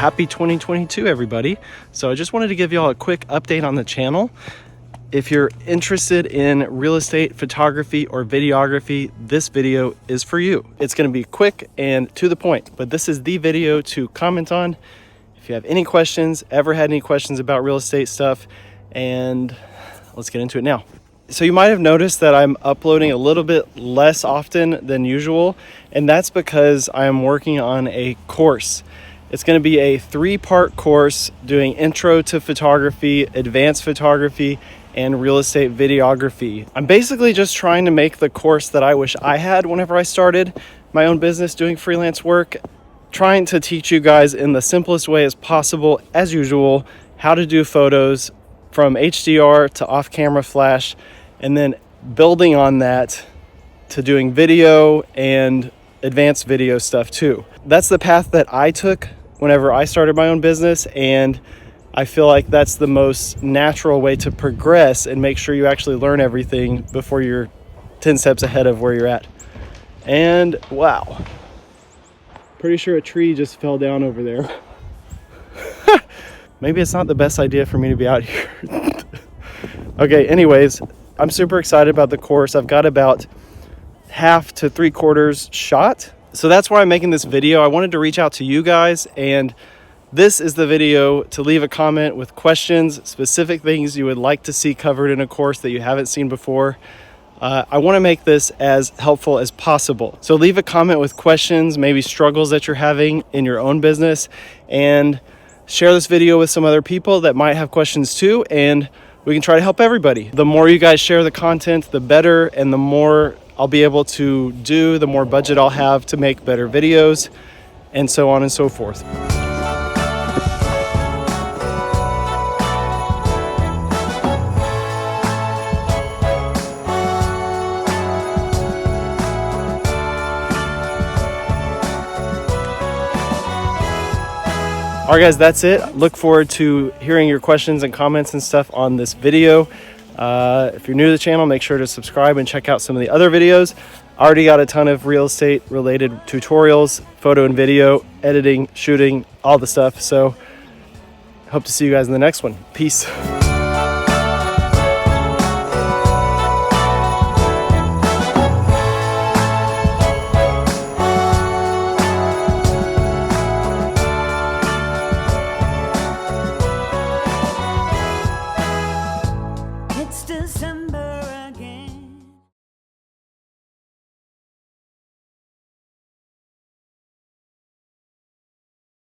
happy 2022, everybody. So I just wanted to give y'all a quick update on the channel. If you're interested in real estate, photography, or videography, this video is for you. It's gonna be quick and to the point, but this is the video to comment on. If you have any questions, ever had any questions about real estate stuff, and let's get into it now. So you might have noticed that I'm uploading a little bit less often than usual, and that's because I am working on a course. It's going to be a 3-part course doing intro to photography, advanced photography, and real estate videography. I'm basically just trying to make the course that I wish I had whenever I started my own business doing freelance work, trying to teach you guys in the simplest way as possible, as usual, how to do photos from HDR to off-camera flash, and then building on that to doing video and advanced video stuff too. That's the path that I took whenever I started my own business, and I feel like that's the most natural way to progress and make sure you actually learn everything before you're 10 steps ahead of where you're at. And wow, pretty sure a tree just fell down over there. Maybe it's not the best idea for me to be out here. Okay, anyways, I'm super excited about the course. I've got about half to 3/4 shot. So that's why I'm making this video. I wanted to reach out to you guys, and this is the video to leave a comment with questions, specific things you would like to see covered in a course that you haven't seen before. I want to make this as helpful as possible. So leave a comment with questions, maybe struggles that you're having in your own business, and share this video with some other people that might have questions too, and we can try to help everybody. The more you guys share the content, the better, and the more I'll be able to do, the more budget I'll have to make better videos, and so on and so forth. All right, guys, that's it. Look forward to hearing your questions and comments and stuff on this video. If you're new to the channel, make sure to subscribe and check out some of the other videos. I already got a ton of real estate related tutorials, photo and video, editing, shooting, all the stuff. So hope to see you guys in the next one. Peace. It's December again.